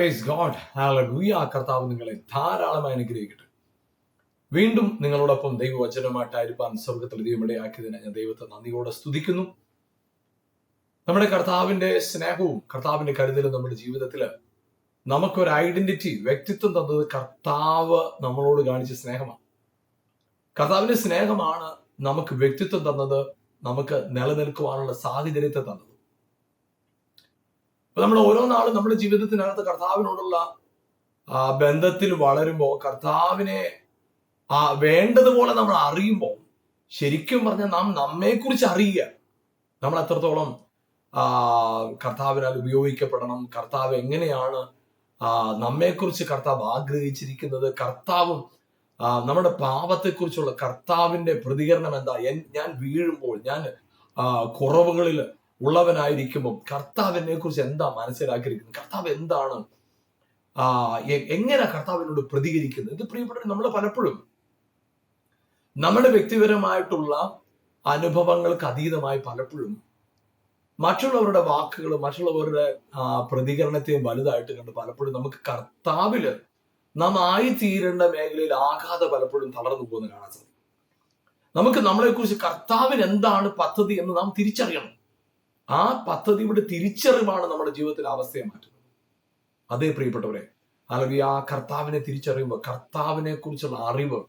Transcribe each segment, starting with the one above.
Price God, hallelujah. കർത്താവ് നിങ്ങളെ ധാരാളമായി അനുഗ്രഹിക്കട്ടെ. വീണ്ടും നിങ്ങളോടൊപ്പം ദൈവവചനമായിട്ടായിരിക്കാൻ സ്വർഗത്തിൽ ദൈവമിടയാക്കിയതിനെ ഞാൻ ദൈവത്തെ നന്ദിയോടെ സ്തുതിക്കുന്നു. നമ്മുടെ കർത്താവിന്റെ സ്നേഹവും കർത്താവിന്റെ കരുതലും നമ്മുടെ ജീവിതത്തിൽ നമുക്കൊരു ഐഡന്റിറ്റി, വ്യക്തിത്വം തന്നത് കർത്താവ് നമ്മളോട് കാണിച്ച സ്നേഹമാണ്. കർത്താവിന്റെ സ്നേഹമാണ് നമുക്ക് വ്യക്തിത്വം തന്നത്, നമുക്ക് നിലനിൽക്കുവാനുള്ള സാഹചര്യത്തെ തന്നത്. അപ്പൊ നമ്മൾ ഓരോ നാളും നമ്മുടെ ജീവിതത്തിനകത്ത് കർത്താവിനോടുള്ള ബന്ധത്തിൽ വളരുമ്പോൾ, കർത്താവിനെ വേണ്ടതുപോലെ നമ്മൾ അറിയുമ്പോൾ, ശരിക്കും പറഞ്ഞാൽ നാം നമ്മെക്കുറിച്ച് അറിയുക. നമ്മൾ എത്രത്തോളം കർത്താവിനാൽ ഉപയോഗിക്കപ്പെടണം, കർത്താവ് എങ്ങനെയാണ് നമ്മെക്കുറിച്ച് കർത്താവ് ആഗ്രഹിച്ചിരിക്കുന്നത്, കർത്താവും നമ്മുടെ പാപത്തെക്കുറിച്ചുള്ള കർത്താവിന്റെ പ്രതികരണം എന്താ, ഞാൻ വീഴുമ്പോൾ, ഞാൻ കുറവുകളിൽ ഉള്ളവനായിരിക്കുമ്പോൾ കർത്താവ് എന്നെ കുറിച്ച് എന്താ മനസ്സിലാക്കിയിരിക്കുന്നത്, കർത്താവ് എന്താണ്, എങ്ങനെ കർത്താവിനോട് പ്രതികരിക്കുന്നത്. ഇത് പ്രിയപ്പെട്ടവർ, നമ്മൾ പലപ്പോഴും നമ്മുടെ വ്യക്തിപരമായിട്ടുള്ള അനുഭവങ്ങൾക്ക് അതീതമായി പലപ്പോഴും മറ്റുള്ളവരുടെ വാക്കുകൾ, മറ്റുള്ളവരുടെ പ്രതികരണത്തെയും വലുതായിട്ട് കണ്ട് പലപ്പോഴും നമുക്ക് കർത്താവില് നാം ആയിത്തീരേണ്ട മേഖലയിൽ ആഘാത പലപ്പോഴും തളർന്നു പോകുന്ന കാണാൻ സാധിക്കും. നമുക്ക് നമ്മളെക്കുറിച്ച് കർത്താവിന് എന്താണ് പദ്ധതി എന്ന് നാം തിരിച്ചറിയണം. ആ പദ്ധതിയുടെ തിരിച്ചറിവാണ് നമ്മുടെ ജീവിതത്തിലെ അവസ്ഥയെ മാറ്റുന്നത്. അതേ പ്രിയപ്പെട്ടവരെ, അല്ലെങ്കിൽ ആ കർത്താവിനെ തിരിച്ചറിയുമ്പോൾ കർത്താവിനെ കുറിച്ചുള്ള അറിവ്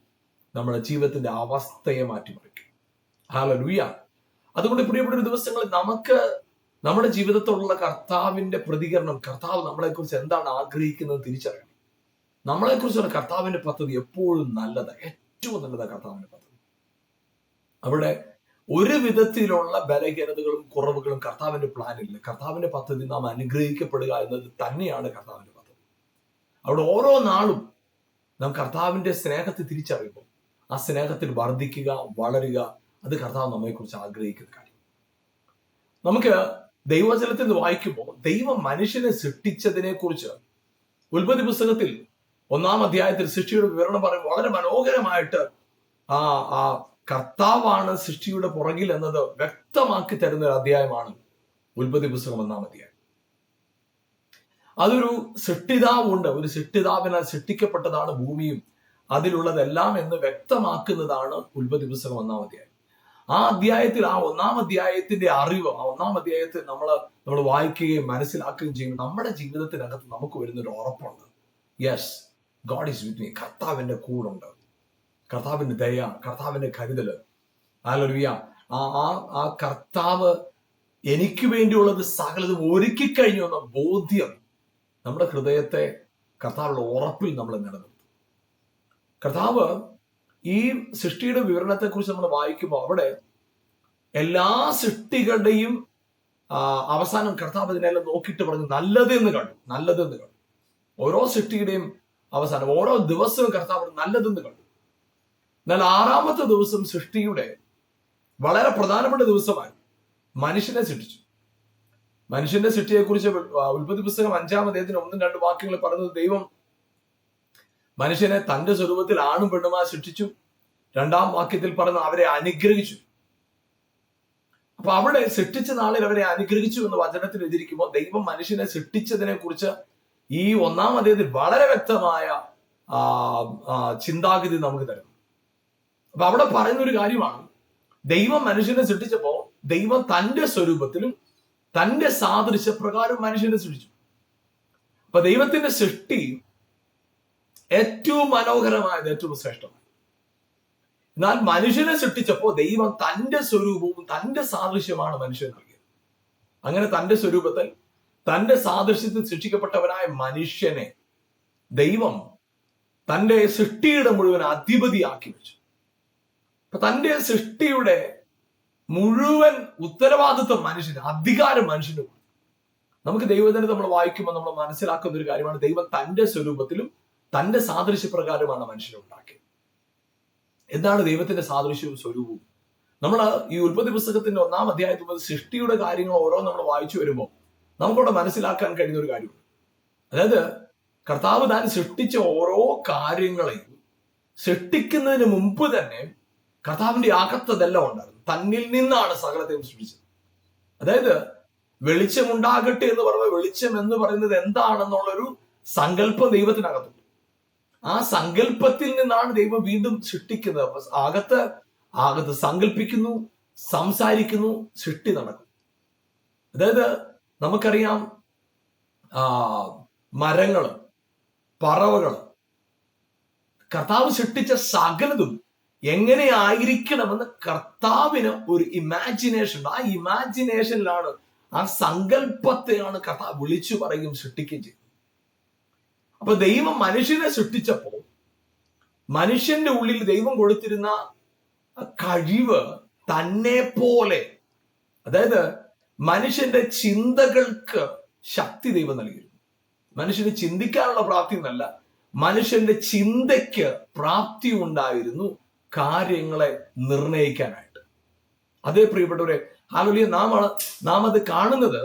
നമ്മുടെ ജീവിതത്തിന്റെ അവസ്ഥയെ മാറ്റിമറിക്കും. ഹല്ലേലൂയ. അതുകൊണ്ട് പ്രിയപ്പെട്ട ദിവസങ്ങളിൽ നമുക്ക് നമ്മുടെ ജീവിതത്തോടുള്ള കർത്താവിന്റെ പ്രതികരണം, കർത്താവ് നമ്മളെക്കുറിച്ച് എന്താണ് ആഗ്രഹിക്കുന്നത് തിരിച്ചറിയണം. നമ്മളെക്കുറിച്ചുള്ള കർത്താവിന്റെ പദ്ധതി എപ്പോഴും നല്ലതാണ്, ഏറ്റവും നല്ലതാണ് കർത്താവിന്റെ പദ്ധതി. അവിടെ ഒരു വിധത്തിലുള്ള ബലഹീനതകളും കുറവുകളും കർത്താവിന്റെ പ്ലാനില്ല. കർത്താവിന്റെ പദ്ധതി നാം അനുഗ്രഹിക്കപ്പെടുക എന്നത് തന്നെയാണ് കർത്താവിന്റെ പദ്ധതി. അവിടെ ഓരോ നാളും നാം കർത്താവിന്റെ സ്നേഹത്തെ തിരിച്ചറിയുമ്പോൾ ആ സ്നേഹത്തിൽ വർദ്ധിക്കുക, വളരുക, അത് കർത്താവ് നമ്മെക്കുറിച്ച് ആഗ്രഹിക്കുന്ന കാര്യം. നമുക്ക് ദൈവവചനത്തിൽ നിന്ന് വായിക്കുമ്പോൾ ദൈവം മനുഷ്യനെ സൃഷ്ടിച്ചതിനെ കുറിച്ച് ഉൽപ്പത്തി പുസ്തകത്തിൽ 1-ാം അധ്യായത്തിൽ സൃഷ്ടിയുടെ വിവരണം പറയും. വളരെ മനോഹരമായിട്ട് ആ കർത്താവാണ് സൃഷ്ടിയുടെ പുറകിൽ എന്നത് വ്യക്തമാക്കി തരുന്ന ഒരു അധ്യായമാണ് ഉൽപ്പത്തി പുസ്തകം 1-ാം അധ്യായം. അതൊരു സൃഷ്ടിതാവുണ്ട്, ഒരു സൃഷ്ടിതാവിനാൽ സൃഷ്ടിക്കപ്പെട്ടതാണ് ഭൂമിയും അതിലുള്ളതെല്ലാം എന്ന് വ്യക്തമാക്കുന്നതാണ് ഉൽപ്പത്തി പുസ്തകം 1-ാം അധ്യായം. ആ അധ്യായത്തിൽ, ആ 1-ാം അധ്യായത്തിന്റെ അറിവ്, ആ 1-ാം അധ്യായത്തിൽ നമ്മൾ വായിക്കുകയും മനസ്സിലാക്കുകയും ചെയ്യും. നമ്മുടെ ജീവിതത്തിനകത്ത് നമുക്ക് വരുന്നൊരു ഉറപ്പുണ്ട്. Yes, God is with me. കർത്താവിന്റെ കൂടുണ്ട്, കർത്താവിന്റെ ദയ, കർത്താവിന്റെ കരുതല്. ഹല്ലേലൂയ. ആ കർത്താവ് എനിക്ക് വേണ്ടിയുള്ളത് സകലതും ഒരുക്കി കഴിഞ്ഞു എന്ന ബോധ്യം നമ്മുടെ ഹൃദയത്തെ കർത്താവിന്റെ ഉറപ്പിൽ നമ്മൾ നിലനിർത്തും. കർത്താവ് ഈ സൃഷ്ടിയുടെ വിവരണത്തെ കുറിച്ച് നമ്മൾ വായിക്കുമ്പോൾ അവിടെ എല്ലാ സൃഷ്ടികളുടെയും അവസാനം കർത്താവ് ഇതിനെല്ലാം നോക്കിയിട്ട് പറഞ്ഞു നല്ലതെന്ന് കണ്ടു, നല്ലതെന്ന് കണ്ടു. ഓരോ സൃഷ്ടിയുടെയും അവസാനം, ഓരോ ദിവസവും കർത്താവ് നല്ലതെന്ന് കണ്ടു. എന്നാൽ 6-ാമത്തെ ദിവസം സൃഷ്ടിയുടെ വളരെ പ്രധാനപ്പെട്ട ദിവസമായി മനുഷ്യനെ സൃഷ്ടിച്ചു. മനുഷ്യന്റെ സൃഷ്ടിയെ കുറിച്ച് ഉൽപ്പത്തി പുസ്തകം 5-ാം അധ്യായത്തിന് 1-2 വാക്യങ്ങൾ പറയുന്നത്, ദൈവം മനുഷ്യനെ തന്റെ സ്വരൂപത്തിൽ ആണും പെണ്ണുമായി സൃഷ്ടിച്ചു. 2-ാം വാക്യത്തിൽ പറയുന്ന അവരെ അനുഗ്രഹിച്ചു. അപ്പൊ അവിടെ സൃഷ്ടിച്ച നാളിൽ അവരെ അനുഗ്രഹിച്ചു എന്ന് വചനത്തിൽ എഴുതിയിരിക്കുമ്പോൾ ദൈവം മനുഷ്യനെ സൃഷ്ടിച്ചതിനെ കുറിച്ച് ഈ 1-ാം അധ്യായത്തിൽ വളരെ വ്യക്തമായ ചിന്താഗതി നമുക്ക് തരുന്നു. അപ്പൊ അവിടെ പറയുന്ന ഒരു കാര്യമാണ്, ദൈവം മനുഷ്യനെ സൃഷ്ടിച്ചപ്പോ ദൈവം തന്റെ സ്വരൂപത്തിലും തന്റെ സാദൃശ്യപ്രകാരം മനുഷ്യനെ സൃഷ്ടിച്ചു. അപ്പൊ ദൈവത്തിന്റെ സൃഷ്ടി ഏറ്റവും മനോഹരമായത്, ഏറ്റവും ശ്രേഷ്ഠമാണ്. എന്നാൽ മനുഷ്യനെ സൃഷ്ടിച്ചപ്പോ ദൈവം തന്റെ സ്വരൂപവും തന്റെ സാദൃശ്യമാണ് മനുഷ്യന് നൽകിയത്. അങ്ങനെ തന്റെ സ്വരൂപത്തിൽ തന്റെ സാദൃശ്യത്തിൽ സൃഷ്ടിക്കപ്പെട്ടവനായ മനുഷ്യനെ ദൈവം തന്റെ സൃഷ്ടിയുടെ മുഴുവൻ അധിപതിയാക്കി വെച്ചു. അപ്പൊ തന്റെ സൃഷ്ടിയുടെ മുഴുവൻ ഉത്തരവാദിത്വം മനുഷ്യന്, അധികാരം മനുഷ്യന്. നമുക്ക് ദൈവത്തിനെ നമ്മൾ വായിക്കുമ്പോൾ നമ്മൾ മനസ്സിലാക്കുന്ന ഒരു കാര്യമാണ്, ദൈവം തന്റെ സ്വരൂപത്തിലും തന്റെ സാദൃശ്യപ്രകാരമാണ് മനുഷ്യനെ ഉണ്ടാക്കിയത്. എന്താണ് ദൈവത്തിന്റെ സാദൃശ്യവും സ്വരൂപവും? നമ്മൾ ഈ ഉൽപ്പത്തി പുസ്തകത്തിന്റെ 1-ാം അധ്യായത്തിൽ മുതൽ സൃഷ്ടിയുടെ കാര്യങ്ങൾ ഓരോ നമ്മൾ വായിച്ചു വരുമ്പോൾ നമുക്കവിടെ മനസ്സിലാക്കാൻ കഴിയുന്ന ഒരു കാര്യമുണ്ട്. അതായത് കർത്താവ് താൻ സൃഷ്ടിച്ച ഓരോ കാര്യങ്ങളെയും സൃഷ്ടിക്കുന്നതിന് മുമ്പ് തന്നെ കർത്താവിന്റെ അകത്തതെല്ലാം ഉണ്ടായിരുന്നു. തന്നിൽ നിന്നാണ് സകലത്തെയും സൃഷ്ടിച്ചത്. അതായത് വെളിച്ചമുണ്ടാകട്ടെ എന്ന് പറയുമ്പോൾ വെളിച്ചം എന്ന് പറയുന്നത് എന്താണെന്നുള്ളൊരു സങ്കല്പം ദൈവത്തിനകത്തുണ്ട്. ആ സങ്കല്പത്തിൽ നിന്നാണ് ദൈവം വീണ്ടും സൃഷ്ടിക്കുന്നത്. അപ്പൊ അകത്ത് സങ്കല്പിക്കുന്നു, സംസാരിക്കുന്നു, സൃഷ്ടി നടക്കും. അതായത് നമുക്കറിയാം, മരങ്ങള്, പറവകള്, കർത്താവ് സൃഷ്ടിച്ച സകലതും എങ്ങനെ ആയിരിക്കണമെന്ന് കർത്താവിന് ഒരു ഇമാജിനേഷൻ. ആ ഇമാജിനേഷനിലാണ്, ആ സങ്കല്പത്തെയാണ് കർത്താവ് വിളിച്ചു പറയുകയും സൃഷ്ടിക്കുകയും ചെയ്തത്. അപ്പൊ ദൈവം മനുഷ്യനെ സൃഷ്ടിച്ചപ്പോൾ മനുഷ്യന്റെ ഉള്ളിൽ ദൈവം കൊടുത്തിരുന്ന കഴിവ് തന്നെ പോലെ, അതായത് മനുഷ്യന്റെ ചിന്തകൾക്ക് ശക്തി ദൈവം നൽകിയിരുന്നു. മനുഷ്യന് ചിന്തിക്കാനുള്ള പ്രാപ്തി എന്നല്ല, മനുഷ്യന്റെ ചിന്തയ്ക്ക് പ്രാപ്തി ഉണ്ടായിരുന്നു കാര്യങ്ങളെ നിർണയിക്കാനായിട്ട്. അതേ പ്രിയപ്പെട്ടവരെ, ഹല്ലേലൂയ, നാം അത് കാണുന്നത്.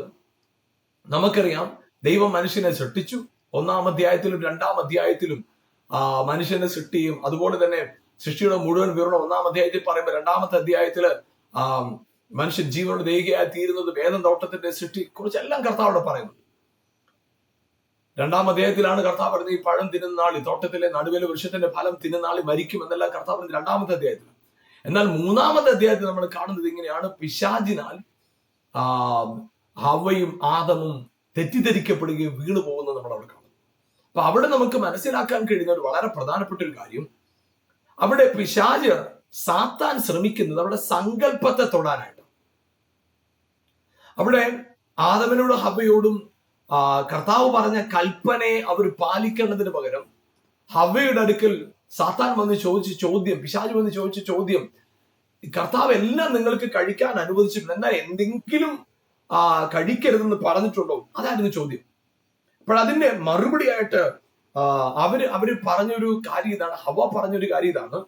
നമുക്കറിയാം, ദൈവം മനുഷ്യനെ സൃഷ്ടിച്ചു. 1-ാം അധ്യായത്തിലും 2-ാം അധ്യായത്തിലും മനുഷ്യന്റെ സൃഷ്ടിയും അതുപോലെ തന്നെ സൃഷ്ടിയുടെ മുഴുവൻ വിവരണം 1-ാം അധ്യായത്തിൽ പറയുമ്പോൾ 2-ാമത്തെ അധ്യായത്തില് മനുഷ്യൻ ജീവനോട് ദേഹിയായി തീരുന്നത്, വേദം തോട്ടത്തിന്റെ സൃഷ്ടി കുറിച്ചെല്ലാം കർത്താവോട് പറയുന്നുണ്ട്. 2-ാം അധ്യായത്തിലാണ് കർത്താവ് പറയുന്നത്, ഈ പഴം തിന്നുന്ന നാളിൽ, തോട്ടത്തിലെ നടുവിലെ വൃക്ഷത്തിന്റെ ഫലം തിന്നുന്ന നാളിൽ മരിക്കും എന്നെല്ലാം കർത്താവ് പറയുന്നത് 2-ാമത്തെ അധ്യായത്തിൽ. എന്നാൽ 3-ാമത്തെ അധ്യായത്തിൽ നമ്മൾ കാണുന്നത് ഇങ്ങനെയാണ്: പിശാചിനാൽ ഹവ്വയും ആദമും തെറ്റിദ്ധരിക്കപ്പെടുകയും വീണു പോകുന്നത് നമ്മൾ അവിടെ കാണും. അപ്പൊ അവിടെ നമുക്ക് മനസ്സിലാക്കാൻ കഴിയുന്ന ഒരു വളരെ പ്രധാനപ്പെട്ട ഒരു കാര്യം, അവിടെ പിശാച്, സാത്താൻ ശ്രമിക്കുന്നത് അവിടെ സങ്കല്പത്തെ തൊടാനായിട്ട്. അവിടെ ആദമിനോടും ഹവ്വയോടും കർത്താവ് പറഞ്ഞ കൽപ്പനയെ അവർ പാലിക്കേണ്ടതിന് പകരം ഹവ്വയുടെ അടുക്കൽ സാത്താൻ വന്ന് ചോദിച്ച ചോദ്യം, പിശാച് വന്ന് ചോദിച്ച ചോദ്യം, കർത്താവ് എല്ലാം നിങ്ങൾക്ക് കഴിക്കാൻ അനുവദിച്ചിട്ടുണ്ട്, എന്നാൽ എന്തെങ്കിലും കഴിക്കരുതെന്ന് പറഞ്ഞിട്ടുണ്ടോ? അതായിരുന്നു ചോദ്യം. അപ്പോൾ അതിന്റെ മറുപടിയായിട്ട് അവര് പറഞ്ഞൊരു കാര്യം ഇതാണ്, ഹവ്വ പറഞ്ഞൊരു കാര്യം ഇതാണ്: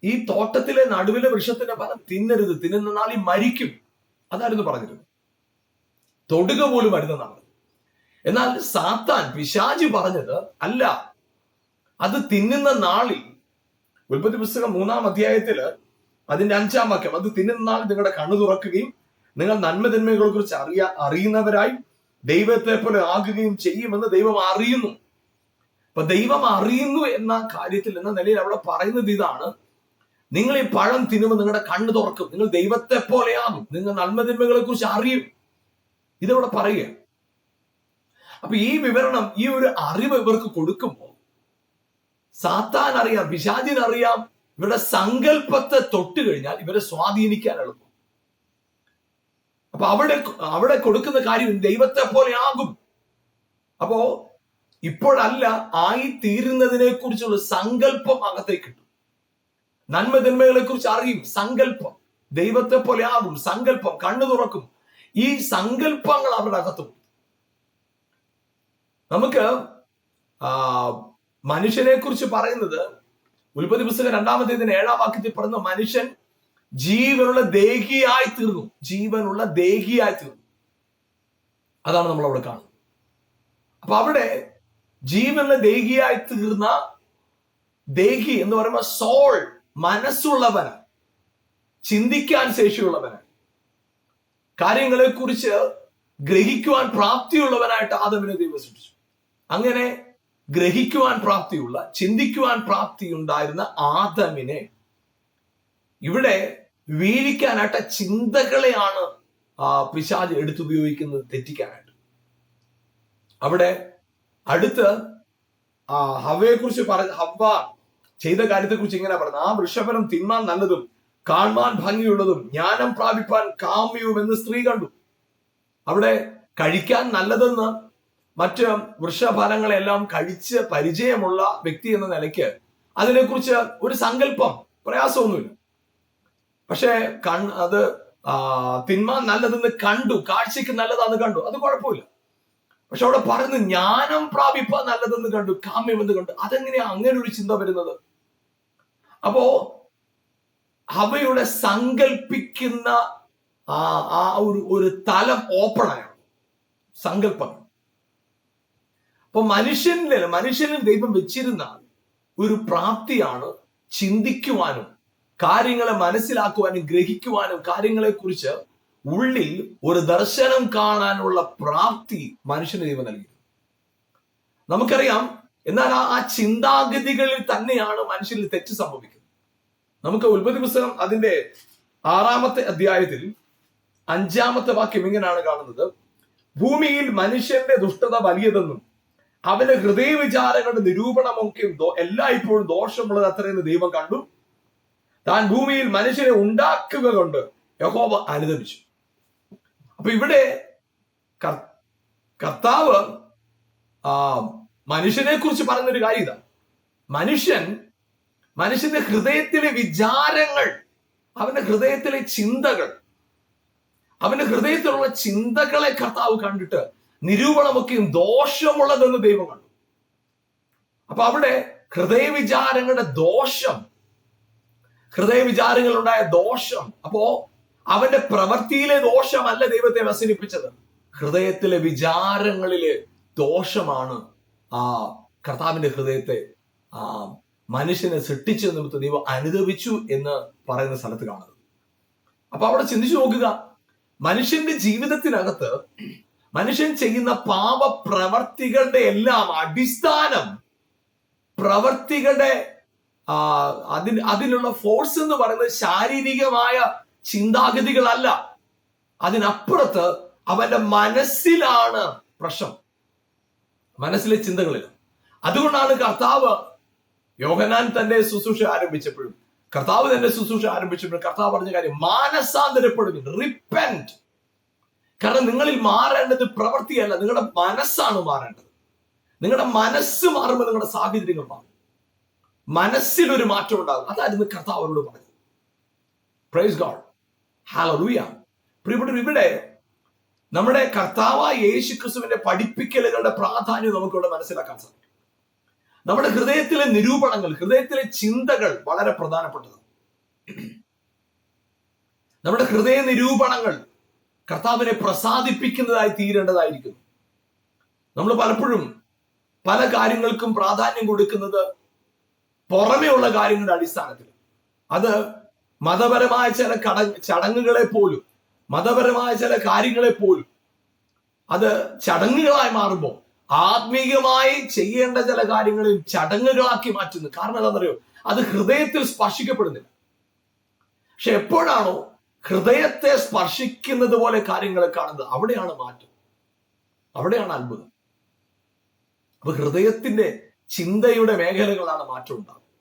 ഈ തോട്ടത്തിലെ നടുവിലെ വൃക്ഷത്തിന്റെ ഫലം തിന്നരുത്, തിന്നുന്ന നാളിൽ മരിക്കും. അതായിരുന്നു പറഞ്ഞിരുന്നത്. തൊടുക പോലും അരുതെന്നാണ്. എന്നാൽ സാത്താൻ, പിശാച് പറഞ്ഞത് അല്ല, അത് തിന്നുന്ന നാളിൽ, ഉൽപ്പത്തി പുസ്തകം 3-ാം അധ്യായത്തില് അതിന്റെ 5-ാം വാക്യം, അത് തിന്നുന്ന നാളിൽ നിങ്ങളുടെ കണ്ണു തുറക്കുകയും നിങ്ങൾ നന്മതിന്മകളെ കുറിച്ച് അറിയുന്നവരായി ദൈവത്തെ പോലെ ആകുകയും ചെയ്യുമെന്ന് ദൈവം അറിയുന്നു. അപ്പൊ ദൈവം അറിയുന്നു എന്ന കാര്യത്തിൽ, എന്ന നിലയിൽ അവിടെ പറയുന്നത് ഇതാണ്: നിങ്ങൾ ഈ പഴം തിന്നുമ്പോൾ നിങ്ങളുടെ കണ്ണ് തുറക്കും, നിങ്ങൾ ദൈവത്തെ പോലെയാകും, നിങ്ങൾ നന്മതിന്മകളെ കുറിച്ച് അറിയും. ഇതവിടെ പറയുക. അപ്പൊ ഈ വിവരണം, ഈ ഒരു അറിവ് ഇവർക്ക് കൊടുക്കുമ്പോൾ സാത്താൻ അറിയാം, പിശാചിനറിയാം, ഇവരുടെ സങ്കല്പത്തെ തൊട്ട് കഴിഞ്ഞാൽ ഇവരെ സ്വാധീനിക്കാൻ എളുപ്പം. അപ്പൊ അവിടെ കൊടുക്കുന്ന കാര്യം ദൈവത്തെ പോലെ ആകും. അപ്പോ ഇപ്പോഴല്ല, ആയി തീരുന്നതിനെ കുറിച്ചുള്ള സങ്കല്പം അകത്തേക്ക് കിട്ടും. നന്മതിന്മകളെ കുറിച്ച് അറിയും, സങ്കല്പം, ദൈവത്തെ പോലെ ആകും, സങ്കല്പം, കണ്ണു തുറക്കും. ഈ സങ്കല്പങ്ങൾ അവരുടെ അകത്തും. നമുക്ക് മനുഷ്യനെ കുറിച്ച് പറയുന്നത്, ഉൽപ്പത്തി പുസ്തകം 2-ാം അധ്യായത്തിന്റെ 7-ാം വാക്യത്തിൽ പറയുന്ന, മനുഷ്യൻ ജീവനുള്ള ദേഹിയായി തീർന്നു, ജീവനുള്ള ദേഹിയായി തീർന്നു. അതാണ് നമ്മൾ അവിടെ കാണുന്നത്. അപ്പൊ അവിടെ ജീവനുള്ള ദേഹിയായി തീർന്ന, ദേഹി എന്ന് പറയുമ്പോൾ സോൾ, മനസ്സുള്ളവന്, ചിന്തിക്കാൻ ശേഷിയുള്ളവന്, കാര്യങ്ങളെ കുറിച്ച് ഗ്രഹിക്കുവാൻ പ്രാപ്തിയുള്ളവനായിട്ട് ആദമിനെ ദൈവം സൃഷ്ടിച്ചു. അങ്ങനെ ഗ്രഹിക്കുവാൻ പ്രാപ്തിയുള്ള, ചിന്തിക്കുവാൻ പ്രാപ്തിയുണ്ടായിരുന്ന ആദമിനെ ഇവിടെ വീഴിക്കാനായിട്ട് ചിന്തകളെയാണ് പിശാച് എടുത്തുപയോഗിക്കുന്നത്, തെറ്റിക്കാനായിട്ട്. അവിടെ അടുത്ത് ഹവ്വയെ കുറിച്ച് ഹവ്വ ചെയ്ത കാര്യത്തെ കുറിച്ച് ഇങ്ങനെ പറഞ്ഞു: ആ വൃക്ഷഫലം തിന്മാൻ നല്ലതും കാണാൻ ഭംഗിയുള്ളതും ജ്ഞാനം പ്രാപിപ്പാൻ കാമ്യവും എന്ന് സ്ത്രീ കണ്ടു. അവിടെ കഴിക്കാൻ നല്ലതെന്ന്, മറ്റ് വൃക്ഷഫലങ്ങളെല്ലാം കഴിച്ച് പരിചയമുള്ള വ്യക്തി എന്ന നിലയ്ക്ക് അതിനെക്കുറിച്ച് ഒരു സങ്കല്പം, പ്രയാസമൊന്നുമില്ല. പക്ഷെ അത് തിന്മാൻ നല്ലതെന്ന് കണ്ടു, കാഴ്ചക്ക് നല്ലതാന്ന് കണ്ടു, അത് കുഴപ്പമില്ല. പക്ഷെ അവിടെ പറയുന്നത് ജ്ഞാനം പ്രാപിപ്പാൻ നല്ലതെന്ന് കണ്ടു, കാമ്യമെന്ന് കണ്ടു. അതെങ്ങനെയാ അങ്ങനെ ഒരു ചിന്ത വരുന്നത്? അപ്പോ അവയുടെ സങ്കല്പിക്കുന്ന ഒരു തലം ഓപ്പൺ ആണ്, സങ്കല്പം. അപ്പൊ മനുഷ്യനിൽ ദൈവം വെച്ചിരുന്ന ഒരു പ്രാപ്തിയാണ് ചിന്തിക്കുവാനും കാര്യങ്ങളെ മനസ്സിലാക്കുവാനും ഗ്രഹിക്കുവാനും കാര്യങ്ങളെ കുറിച്ച് ഉള്ളിൽ ഒരു ദർശനം കാണാനുള്ള പ്രാപ്തി മനുഷ്യന് ദൈവം നൽകി. നമുക്കറിയാം. എന്നാൽ ആ ചിന്താഗതികളിൽ തന്നെയാണ് മനുഷ്യരിൽ തെറ്റ് സംഭവിക്കുന്നത്. നമുക്ക് ഉൽപ്പത്തി പുസ്തകം അതിന്റെ 6-ാമത്തെ അധ്യായത്തിൽ 5-ാമത്തെ വാക്യം ഇങ്ങനെയാണ് കാണുന്നത്: ഭൂമിയിൽ മനുഷ്യന്റെ ദുഷ്ടത വലിയതെന്നും അവന്റെ ഹൃദയവിചാരങ്ങളുടെ നിരൂപണമൊക്കെയും എല്ലായ്പ്പോഴും ദോഷമുള്ളത് അത്രയെന്ന് ദൈവം കണ്ടു. താൻ ഭൂമിയിൽ മനുഷ്യനെ ഉണ്ടാക്കുക കൊണ്ട് യഹോവ അനുദപിച്ചു. അപ്പൊ ഇവിടെ കർത്താവ് മനുഷ്യനെ കുറിച്ച് പറയുന്നൊരു കാര്യം ഇതാണ്. മനുഷ്യന്റെ ഹൃദയത്തിലെ വിചാരങ്ങൾ, അവന്റെ ഹൃദയത്തിലെ ചിന്തകൾ, അവന്റെ ഹൃദയത്തിലുള്ള ചിന്തകളെ കർത്താവ് കണ്ടിട്ട് നിരൂപണമൊക്കെയും ദോഷമുള്ളതെന്ന് ദൈവം കണ്ടു. അപ്പൊ അവിടെ ഹൃദയവിചാരങ്ങളുടെ ദോഷം, ഹൃദയവിചാരങ്ങളുണ്ടായ ദോഷം, അപ്പോ അവന്റെ പ്രവൃത്തിയിലെ ദോഷമല്ല ദൈവത്തെ വ്യസനിപ്പിച്ചത്, ഹൃദയത്തിലെ വിചാരങ്ങളിലെ ദോഷമാണ് കർത്താവിന്റെ ഹൃദയത്തെ മനുഷ്യനെ സൃഷ്ടിച്ച നിമിത്തം ദൈവം അനുദപിച്ചു എന്ന് പറയുന്ന സ്ഥലത്ത് കാണുന്നത്. അപ്പൊ അവിടെ ചിന്തിച്ചു നോക്കുക, മനുഷ്യന്റെ ജീവിതത്തിനകത്ത് മനുഷ്യൻ ചെയ്യുന്ന പാപപ്രവർത്തികളുടെ എല്ലാം അടിസ്ഥാനം, പ്രവർത്തികളുടെ അതിനുള്ള ഫോഴ്സ് എന്ന് പറയുന്നത് ശാരീരികമായ ചിന്താഗതികളല്ല. അതിനപ്പുറത്ത് അവന്റെ മനസ്സിലാണ് പ്രശ്നം, മനസ്സിലെ ചിന്തകളിൽ. അതുകൊണ്ടാണ് കർത്താവ് യോഹന്നാൻ തന്റെ ശുശ്രൂഷ ആരംഭിച്ചപ്പോഴും കർത്താവ് പറഞ്ഞ കാര്യം മാനസാന്തരപ്പെടുക, റിപ്പന്റ്. കാരണം നിങ്ങളിൽ മാറേണ്ടത് പ്രവൃത്തിയല്ല, നിങ്ങളുടെ മനസ്സാണ് മാറേണ്ടത്. നിങ്ങളുടെ മനസ്സ് മാറുമ്പോൾ നിങ്ങളുടെ സാഹചര്യങ്ങൾ മാറും, മനസ്സിലൊരു മാറ്റം ഉണ്ടാകും. അതായിരുന്നു കർത്താവ് അവരോട് പറഞ്ഞത്. Price God, hallelujah. പ്രിയപ്പെട്ടവർ, ഇവിടെ നമ്മുടെ കർത്താവായ യേശു ക്രിസ്തുവിന്റെ പഠിപ്പിക്കലുകളുടെ പ്രാധാന്യം നമുക്കിവിടെ മനസ്സിലാക്കാൻ സാധിക്കും. നമ്മുടെ ഹൃദയത്തിലെ നിരൂപണങ്ങൾ, ഹൃദയത്തിലെ ചിന്തകൾ വളരെ പ്രധാനപ്പെട്ടതാണ്. നമ്മുടെ ഹൃദയ നിരൂപണങ്ങൾ കർത്താവിനെ പ്രസാദിപ്പിക്കുന്നതായി തീരേണ്ടതായിരിക്കുന്നു. നമ്മൾ പലപ്പോഴും പല കാര്യങ്ങൾക്കും പ്രാധാന്യം കൊടുക്കുന്നത് പുറമെയുള്ള കാര്യങ്ങളുടെ അടിസ്ഥാനത്തിൽ. അത് മതപരമായ ചില ചടങ്ങുകളെ പോലും, മതപരമായ ചില കാര്യങ്ങളെ പോലും അത് ചടങ്ങുകളായി മാറുമ്പോൾ ആത്മീയമായി ചെയ്യേണ്ട ചില കാര്യങ്ങളിൽ ചടങ്ങുകളാക്കി മാറ്റുന്നു. കാരണം എന്താണെന്നറിയോ? അത് ഹൃദയത്തിൽ സ്പർശിക്കപ്പെടുന്നില്ല. പക്ഷെ എപ്പോഴാണോ ഹൃദയത്തെ സ്പർശിക്കുന്നത് പോലെ കാര്യങ്ങളെ കാണുന്നത്, അവിടെയാണ് മാറ്റം, അവിടെയാണ് അത്ഭുതം. അപ്പൊ ഹൃദയത്തിന്റെ ചിന്തയുടെ മേഖലകളാണ് മാറ്റം ഉണ്ടാകുന്നത്.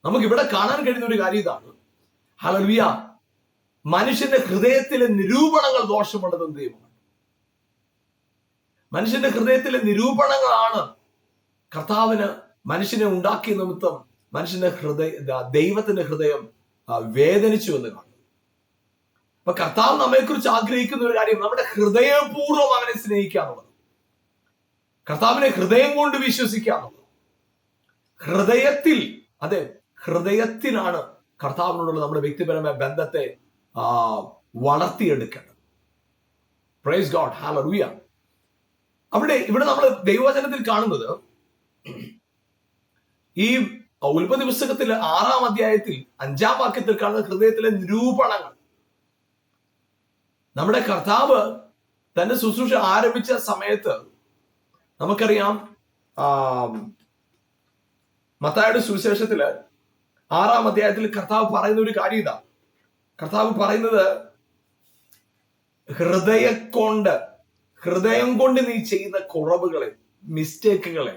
നമുക്കിവിടെ കാണാൻ കഴിയുന്ന ഒരു കാര്യം ഇതാണ്. ഹല്ലേലൂയ. മനുഷ്യന്റെ ഹൃദയത്തിലെ നിരൂപണങ്ങൾ ദോഷമുള്ളതെന്ന് ദൈവമാണ്. മനുഷ്യന്റെ ഹൃദയത്തിലെ നിരൂപണങ്ങളാണ് കർത്താവിന് മനുഷ്യനെ ഉണ്ടാക്കിയ നിമിത്തം മനുഷ്യന്റെ ദൈവത്തിന്റെ ഹൃദയം വേദനിച്ചു എന്ന് കാണുന്നു. അപ്പൊ കർത്താവ് നമ്മെക്കുറിച്ച് ആഗ്രഹിക്കുന്ന ഒരു കാര്യം നമ്മുടെ ഹൃദയപൂർവ്വം അവനെ സ്നേഹിക്കുക എന്നുള്ളത്, കർത്താവിനെ ഹൃദയം കൊണ്ട് വിശ്വസിക്കുക എന്നുള്ളത്. ഹൃദയത്തിൽ, അതെ, ഹൃദയത്തിലാണ് കർത്താവിനോടുള്ള നമ്മുടെ വ്യക്തിപരമായ ബന്ധത്തെ വളർത്തിയെടുക്കേണ്ടത്. Price God, hallelujah. ഇവിടെ നമ്മൾ ദൈവവചനത്തിൽ കാണുന്നത്, ഈ ഉൽപ്പത്തി പുസ്തകത്തിൽ 6-ാം അധ്യായത്തിൽ 5-ാം വാക്യത്തിൽ കാണുന്ന ഹൃദയത്തിലെ നിരൂപണങ്ങൾ. നമ്മുടെ കർത്താവ് തന്റെ ശുശ്രൂഷ ആരംഭിച്ച സമയത്ത് നമുക്കറിയാം, മത്തായിയുടെ സുവിശേഷത്തില് 6-ാം അധ്യായത്തിൽ കർത്താവ് പറയുന്ന ഒരു കാര്യം ഇതാ. കർത്താവ് പറയുന്നത്, ഹൃദയം കൊണ്ട് നീ ചെയ്യുന്ന കുറവുകളെ, മിസ്റ്റേക്കുകളെ,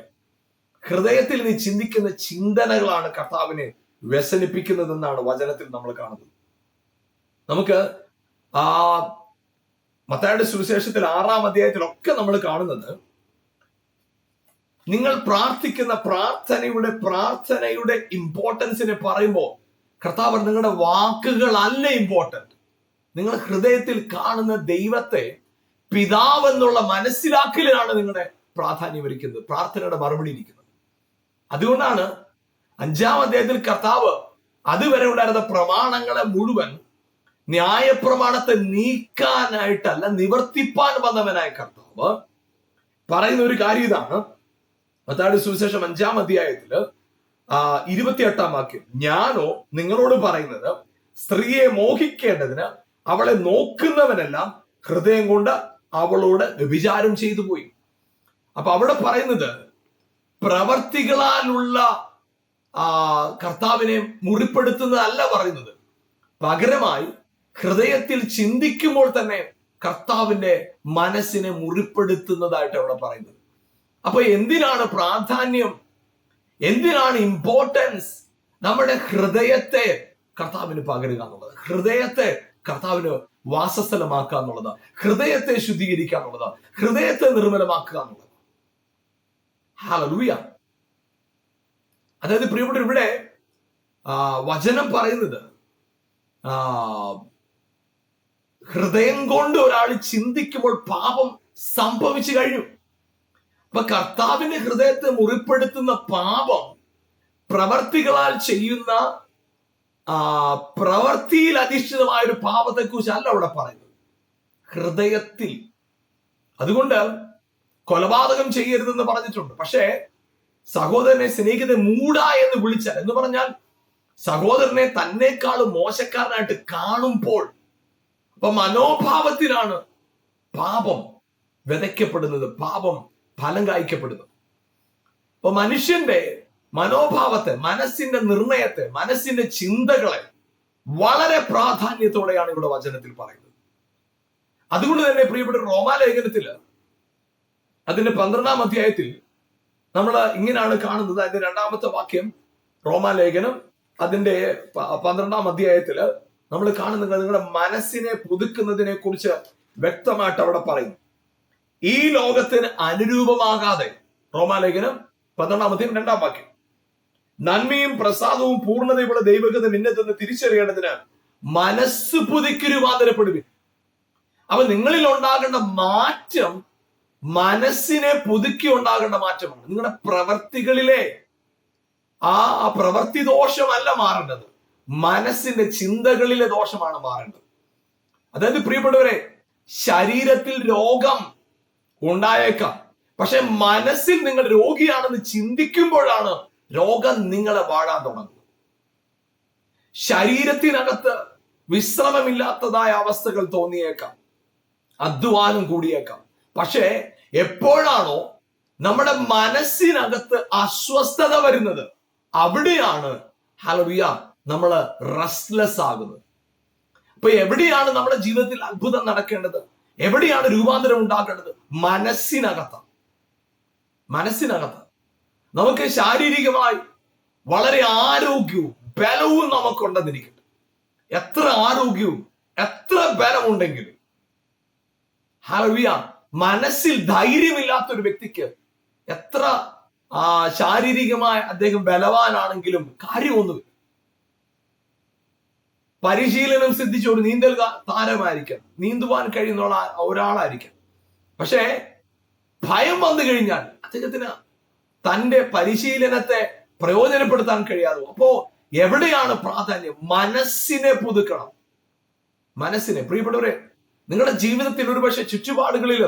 ഹൃദയത്തിൽ നീ ചിന്തിക്കുന്ന ചിന്തനകളാണ് കർത്താവിനെ വ്യസനിപ്പിക്കുന്നതെന്നാണ് വചനത്തിൽ നമ്മൾ കാണുന്നത്. നമുക്ക് മത്തായിയുടെ സുവിശേഷത്തിൽ 6-ാം അധ്യായത്തിലൊക്കെ നമ്മൾ കാണുന്നത്, നിങ്ങൾ പ്രാർത്ഥിക്കുന്ന പ്രാർത്ഥനയുടെ ഇമ്പോർട്ടൻസിനെ പറയുമ്പോൾ കർത്താവ് നിങ്ങളുടെ വാക്കുകളല്ല ഇമ്പോർട്ടന്റ്, നിങ്ങൾ ഹൃദയത്തിൽ കാണുന്ന ദൈവത്തെ പിതാവ് എന്നുള്ള മനസ്സിലാക്കലിലാണ് നിങ്ങളുടെ പ്രാധാന്യം ഇരിക്കുന്നത്, പ്രാർത്ഥനയുടെ മറുപടി ഇരിക്കുന്നത്. അതുകൊണ്ടാണ് 5-ാം അധ്യായത്തിൽ കർത്താവ് അതുവരെ ഉണ്ടായിരുന്ന പ്രമാണങ്ങളെ മുഴുവൻ ന്യായപ്രമാണത്തെ നീക്കാനായിട്ടല്ല, നിവർത്തിപ്പാൻ വന്നവനായ കർത്താവ് പറയുന്ന ഒരു കാര്യം ഇതാണ്. മത്തായിയുടെ സുവിശേഷം 5-ാം അധ്യായത്തില് 28-ാം വാക്യം, ഞാനോ നിങ്ങളോട് പറയുന്നത്, സ്ത്രീയെ മോഹിക്കേണ്ടതിന് അവളെ നോക്കുന്നവനെല്ലാം ഹൃദയം കൊണ്ട് അവളോട് വ്യഭിചാരം ചെയ്തു പോയി. അപ്പൊ അവിടെ പറയുന്നത്, പ്രവർത്തികളാലുള്ള കർത്താവിനെ മുറിപ്പെടുത്തുന്നതല്ല പറയുന്നത്. പകരമായി ഹൃദയത്തിൽ ചിന്തിക്കുമ്പോൾ തന്നെ കർത്താവിന്റെ മനസ്സിനെ മുറിപ്പെടുത്തുന്നതായിട്ട് അവിടെ പറയുന്നത്. അപ്പൊ എന്തിനാണ് പ്രാധാന്യം, എന്തിനാണ് ഇമ്പോർട്ടൻസ് നമ്മുടെ ഹൃദയത്തെ കർത്താവിന് പകരുക എന്നുള്ളത്, ഹൃദയത്തെ കർത്താവിന് വാസസ്ഥലമാക്കുക എന്നുള്ളത്, ഹൃദയത്തെ ശുദ്ധീകരിക്കുക എന്നുള്ളത്, ഹൃദയത്തെ നിർമ്മലമാക്കുക എന്നുള്ളത്. ഹല്ലേലൂയ. അതായത് പ്രിയപ്പെട്ട, ഇവിടെ വചനം പറയുന്നത് ഹൃദയം കൊണ്ട് ഒരാൾ ചിന്തിക്കുമ്പോൾ പാപം സംഭവിച്ചു കഴിഞ്ഞു. അപ്പൊ കർത്താവിന്റെ ഹൃദയത്തെ മുറിപ്പെടുത്തുന്ന പാപം പ്രവർത്തികളാൽ ചെയ്യുന്ന പ്രവർത്തിയിൽ അധിഷ്ഠിതമായ ഒരു പാപത്തെ കുറിച്ചല്ല അവിടെ പറയുന്നത്, ഹൃദയത്തിൽ. അതുകൊണ്ട് കൊലപാതകം ചെയ്യരുതെന്ന് പറഞ്ഞിട്ടുണ്ട്. പക്ഷേ സഹോദരനെ സ്നേഹിതനെ മൂഢ എന്ന് വിളിച്ചാൽ, എന്ന് പറഞ്ഞാൽ സഹോദരനെ തന്നെക്കാളും മോശക്കാരനായിട്ട് കാണുമ്പോൾ, അപ്പൊ മനോഭാവത്തിലാണ് പാപം വിതയ്ക്കപ്പെടുന്നത്, പാപം ഫലം കായ്ക്കപ്പെടുന്നത്. അപ്പൊ മനുഷ്യന്റെ മനോഭാവത്തെ, മനസ്സിന്റെ നിർണയത്തെ, മനസ്സിന്റെ ചിന്തകളെ വളരെ പ്രാധാന്യത്തോടെയാണ് ഇവിടെ വചനത്തിൽ പറയുന്നത്. അതുകൊണ്ട് തന്നെ പ്രിയപ്പെട്ട റോമാലേഖനത്തില് അതിന്റെ 12-ാം അധ്യായത്തിൽ നമ്മൾ ഇങ്ങനെയാണ് കാണുന്നത്. അതിന്റെ 2-ാമത്തെ വാക്യം, റോമാലേഖനം അതിന്റെ 12-ാം അധ്യായത്തില് നമ്മൾ കാണുന്നത് നിങ്ങളുടെ മനസ്സിനെ പുതുക്കുന്നതിനെ കുറിച്ച് വ്യക്തമായിട്ട് അവിടെ പറയും. ഈ ലോകത്തിന് അനുരൂപമാകാതെ, റോമാലേഖനം 12-ാം അധ്യായം 2-ാം വാക്യം, നന്മയും പ്രസാദവും പൂർണ്ണതയുള്ള ദൈവഗത നിന്നെന്ന് തിരിച്ചറിയേണ്ടതിന് മനസ്സ് പുതുക്കി രൂപാന്തരപ്പെടുവിൻ. അപ്പൊ നിങ്ങളിൽ ഉണ്ടാകേണ്ട മാറ്റം മനസ്സിനെ പുതുക്കി ഉണ്ടാകേണ്ട മാറ്റമാണ്. നിങ്ങളുടെ പ്രവർത്തികളിലെ ആ പ്രവൃത്തി ദോഷമല്ല മാറേണ്ടത്, മനസ്സിന്റെ ചിന്തകളിലെ ദോഷമാണ് മാറേണ്ടത്. അതായത് പ്രിയപ്പെട്ടവരെ, ശരീരത്തിൽ രോഗം ഉണ്ടായേക്കാം, പക്ഷെ മനസ്സിൽ നിങ്ങൾ രോഗിയാണെന്ന് ചിന്തിക്കുമ്പോഴാണ് രോഗം നിങ്ങളെ വാഴാൻ തുടങ്ങുന്നത്. ശരീരത്തിനകത്ത് വിശ്രമമില്ലാത്തതായ അവസ്ഥകൾ തോന്നിയേക്കാം, അധ്വാനം കൂടിയേക്കാം. പക്ഷേ എപ്പോഴാണോ നമ്മുടെ മനസ്സിനകത്ത് അസ്വസ്ഥത വരുന്നത്, അവിടെയാണ് ഹല്ലേലൂയ നമ്മള് റെസ്റ്റ്ലെസ് ആകുന്നത്. അപ്പൊ എവിടെയാണ് നമ്മുടെ ജീവിതത്തിൽ അത്ഭുതം നടക്കേണ്ടത്, എവിടെയാണ് രൂപാന്തരം ഉണ്ടാക്കേണ്ടത്? മനസ്സിനകത്താണ്. നമുക്ക് ശാരീരികമായി വളരെ ആരോഗ്യവും ബലവും നമുക്കുണ്ടെന്നിരിക്കട്ടെ. എത്ര ആരോഗ്യവും എത്ര ബലമുണ്ടെങ്കിലും ഹല്ലേലൂയ മനസ്സിൽ ധൈര്യമില്ലാത്ത ഒരു വ്യക്തിക്ക് എത്ര ശാരീരികമായി അദ്ദേഹം ബലവാനാണെങ്കിലും കാര്യമൊന്നുമില്ല. പരിശീലനം സിദ്ധിച്ച ഒരു നീന്തൽ താരമായിരിക്കാം, നീന്തുവാൻ കഴിയുന്ന ഒരാളായിരിക്കാം. പക്ഷേ ഭയം വന്നു കഴിഞ്ഞാൽ അദ്ദേഹത്തിന് തന്റെ പരിശീലനത്തെ പ്രയോജനപ്പെടുത്താൻ കഴിയാതെ. അപ്പോ എവിടെയാണ് പ്രാധാന്യം? മനസ്സിനെ പുതുക്കണം. മനസ്സിനെ. പ്രിയപ്പെട്ടവരെ, നിങ്ങളുടെ ജീവിതത്തിൽ ഒരുപക്ഷെ ചുറ്റുപാടുകളിൽ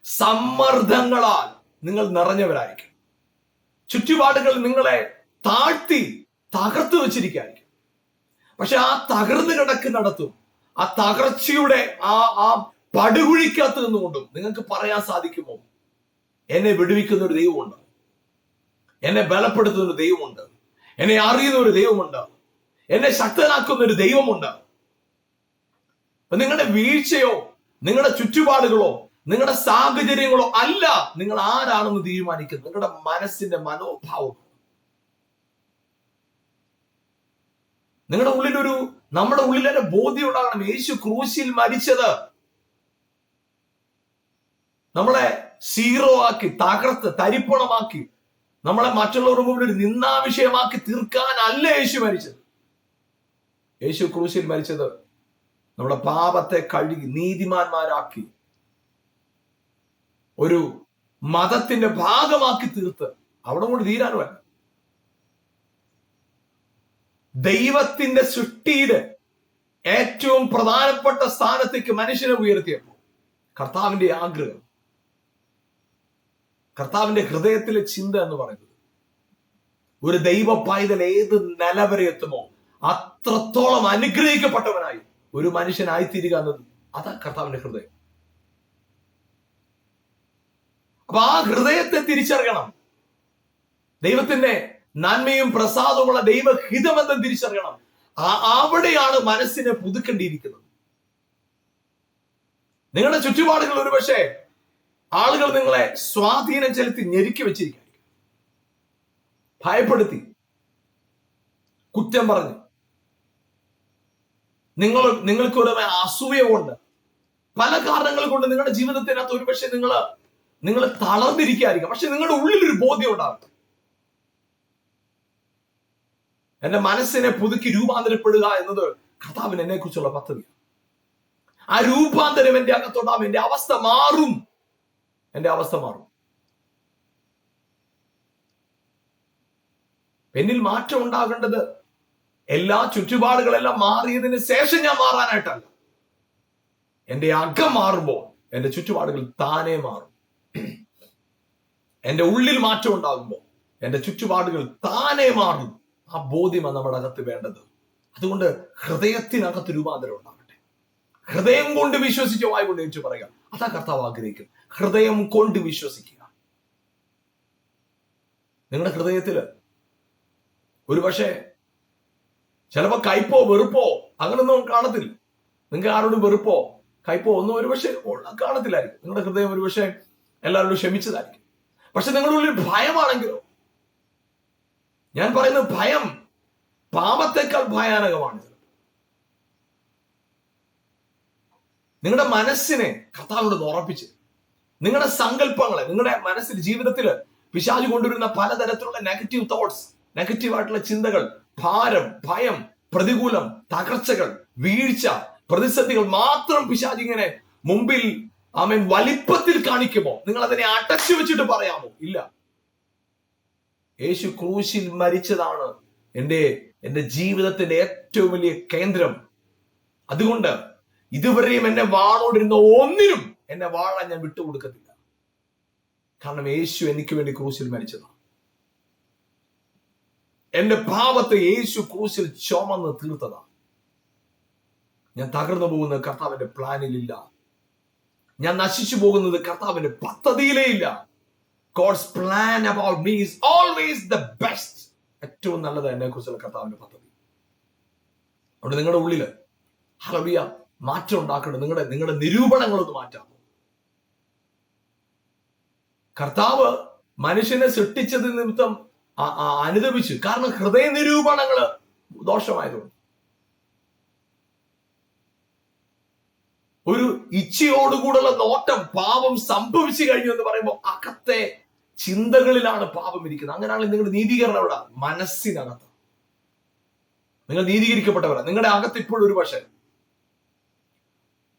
സമ്മർദ്ദങ്ങളാൽ നിങ്ങൾ നിറഞ്ഞവരായിരിക്കും. ചുറ്റുപാടുകൾ നിങ്ങളെ താഴ്ത്തി തകർത്തു വെച്ചിരിക്കുകയായിരിക്കും. പക്ഷെ ആ തകർന്നു കിടക്കുന്നിടത്തും ആ തകർച്ചയുടെ ആ പടുകുഴിക്കകത്ത് നിന്നുകൊണ്ടും നിങ്ങൾക്ക് പറയാൻ സാധിക്കുമോ, എന്നെ വിടുവിക്കുന്ന ഒരു ദൈവമുണ്ട്, എന്നെ ബലപ്പെടുത്തുന്ന ഒരു ദൈവമുണ്ട്, എന്നെ അറിയുന്ന ഒരു ദൈവമുണ്ട്, എന്നെ ശക്തനാക്കുന്ന ഒരു ദൈവമുണ്ട്. നിങ്ങളുടെ വീഴ്ചയോ നിങ്ങളുടെ ചുറ്റുപാടുകളോ നിങ്ങളുടെ സാഹചര്യങ്ങളോ അല്ല നിങ്ങൾ ആരാണെന്ന് തീരുമാനിക്കുന്നത്, നിങ്ങളുടെ മനസ്സിന്റെ മനോഭാവം. നമ്മുടെ ഉള്ളിലൊരു ബോധ്യം ഉണ്ടാകണം, യേശു ക്രൂശിൽ മരിച്ചത് നമ്മളെ സീറോ ആക്കി, തകർത്ത് തരിപ്പണമാക്കി, നമ്മളെ മറ്റുള്ളവരുടെ മുമ്പിൽ ഒരു നിന്ദാവിഷയമാക്കി തീർക്കാനല്ല യേശു മരിച്ചത്. യേശു ക്രൂശിൽ മരിച്ചത് നമ്മുടെ പാപത്തെ കഴുകി നീതിമാന്മാരാക്കി ഒരു മതത്തിന്റെ ഭാഗമാക്കി തീർത്ത് അവിടെ കൊണ്ട് തീരാനുമല്ല, ദൈവത്തിന്റെ സൃഷ്ടിയുടെ ഏറ്റവും പ്രധാനപ്പെട്ട സ്ഥാനത്തേക്ക് മനുഷ്യനെ ഉയർത്തിയപ്പോൾ കർത്താവിന്റെ ആഗ്രഹം, കർത്താവിന്റെ ഹൃദയത്തിലെ ചിന്ത എന്ന് പറയുന്നത് ഒരു ദൈവ പൈതൽ ഏത് നില വരെ എത്തുമോ അത്രത്തോളം അനുഗ്രഹിക്കപ്പെട്ടവനായി ഒരു മനുഷ്യനായി തീരുക എന്നത് അതാ കർത്താവിന്റെ ഹൃദയം. അപ്പൊ ആ ഹൃദയത്തെ തിരിച്ചറിയണം. ദൈവത്തിന്റെ നന്മയും പ്രസാദവുമുള്ള ദൈവഹിതമെന്ന് തിരിച്ചറിയണം. അവിടെയാണ് മനസ്സിനെ പുതുക്കേണ്ടിയിരിക്കുന്നത്. നിങ്ങളുടെ ചുറ്റുപാടുകൾ ഒരുപക്ഷെ ആളുകൾ നിങ്ങളെ സ്വാധീനം ചെലുത്തി ഞെരുക്കി വെച്ചിരിക്കും, ഭയപ്പെടുത്തി, കുറ്റം പറഞ്ഞു, നിങ്ങൾക്ക് ഒരു അസൂയ കൊണ്ട്, പല കാരണങ്ങൾ കൊണ്ട് നിങ്ങളുടെ ജീവിതത്തിനകത്ത് ഒരുപക്ഷെ നിങ്ങൾ തളർന്നിരിക്കായിരിക്കും. പക്ഷെ നിങ്ങളുടെ ഉള്ളിലൊരു ബോധ്യം ഉണ്ടാകും, എന്റെ മനസ്സിനെ പുതുക്കി രൂപാന്തരപ്പെടുക എന്നത് കർത്താവിന് എന്നെ കുറിച്ചുള്ള പദ്ധതി. ആ രൂപാന്തരം എന്റെ അകത്തുണ്ടാവും, എന്റെ അവസ്ഥ മാറും. എന്നിൽ മാറ്റം ഉണ്ടാകേണ്ടത് എല്ലാ ചുറ്റുപാടുകളെല്ലാം മാറിയതിന് ശേഷം ഞാൻ മാറാനായിട്ടല്ല. എന്റെ അകം മാറുമ്പോൾ എന്റെ ചുറ്റുപാടുകൾ താനേ മാറും. എന്റെ ഉള്ളിൽ മാറ്റം ഉണ്ടാകുമ്പോൾ എന്റെ ചുറ്റുപാടുകൾ താനേ മാറും. ആ ബോധ്യമാണ് നമ്മുടെ അകത്ത് വേണ്ടത്. അതുകൊണ്ട് ഹൃദയത്തിനകത്ത് രൂപാന്തരം ഉണ്ടാകട്ടെ. ഹൃദയം കൊണ്ട് വിശ്വസിച്ച വായ കൊണ്ട് എനിക്ക് പറയാം, അതാ കർത്താവ് ആഗ്രഹിക്കും. ഹൃദയം കൊണ്ട് വിശ്വസിക്കുക. നിങ്ങളുടെ ഹൃദയത്തില് ഒരുപക്ഷെ ചിലപ്പോ കയ്പോ വെറുപ്പോ അങ്ങനൊന്നും കാണത്തില്ല. നിങ്ങൾക്ക് ആരോടും വെറുപ്പോ കയ്പോ ഒന്നും ഒരുപക്ഷെ കാണത്തില്ലായിരിക്കും. നിങ്ങളുടെ ഹൃദയം ഒരുപക്ഷെ എല്ലാവരോടും ക്ഷമിച്ചതായിരിക്കും. പക്ഷെ നിങ്ങളുടെ ഉള്ളിൽ ഭയമാണെങ്കിലോ, ഞാൻ പറയുന്ന ഭയം പാപത്തെക്കാൾ ഭയാനകമാണ്. നിങ്ങളുടെ മനസ്സിനെ കർത്താവിനോട് ഉറപ്പിച്ച്, നിങ്ങളുടെ സങ്കല്പങ്ങളെ, നിങ്ങളുടെ മനസ്സിൽ ജീവിതത്തിൽ പിശാച് കൊണ്ടുവരുന്ന പലതരത്തിലുള്ള നെഗറ്റീവ് തോട്ട്സ്, നെഗറ്റീവായിട്ടുള്ള ചിന്തകൾ, ഭാരം, ഭയം, പ്രതികൂലം, തകർച്ചകൾ, വീഴ്ച, പ്രതിസന്ധികൾ മാത്രം പിശാച് ഇങ്ങനെ മുമ്പിൽ വലിപ്പത്തിൽ കാണിക്കുമോ? നിങ്ങൾ അതിനെ അടച്ചു വെച്ചിട്ട് പറയാമോ? ഇല്ല. യേശു ക്രൂശിൽ മരിച്ചതാണ് എന്റെ ജീവിതത്തിന്റെ ഏറ്റവും വലിയ കേന്ദ്രം. അതുകൊണ്ട് ഇതുവരെയും എന്നെ വാളോടിരുന്ന ഒന്നിനും എന്നെ വാഴാൻ ഞാൻ വിട്ടുകൊടുക്കത്തില്ല. കാരണം യേശു എനിക്ക് വേണ്ടി ക്രൂശിൽ മരിച്ചതാണ്. എന്റെ പാപത്തെ യേശു ക്രൂശിൽ ചുമന്ന് തീർത്തതാണ്. ഞാൻ തകർന്നു പോകുന്നത് കർത്താവിന്റെ പ്ലാനിലില്ല. ഞാൻ നശിച്ചു പോകുന്നത് കർത്താവിന്റെ പദ്ധതിയിലേ ഇല്ല. God's plan about me is always the best. ഏറ്റവും നല്ലത് എന്നെ കുറിച്ചുള്ള കർത്താവിന്റെ പദ്ധതി. അവിടെ നിങ്ങളുടെ ഉള്ളില് ഹല്ലേലൂയ മാറ്റം ഉണ്ടാക്കണം. നിങ്ങളുടെ നിരൂപണങ്ങളൊന്ന് മാറ്റാം. കർത്താവ് മനുഷ്യനെ സൃഷ്ടിച്ചത് നിമിത്തം അനുദപിച്ചു. കാരണം ഹൃദയ നിരൂപണങ്ങള് ദോഷമായതുകൊണ്ട്. ഒരു ഇച്ഛയോടുകൂടുള്ള നോട്ടം പാപം സംഭവിച്ചു കഴിഞ്ഞു എന്ന് പറയുമ്പോൾ അകത്തെ ചിന്തകളിലാണ് പാപം ഇരിക്കുന്നത്. അങ്ങനെയാണെങ്കിൽ നിങ്ങളുടെ നീതീകരണം എവിടെ? മനസ്സിനകത്ത്. നിങ്ങൾ നീതീകരിക്കപ്പെട്ടവരാണ്. നിങ്ങളുടെ അകത്ത് ഇപ്പോഴും ഒരു പക്ഷേ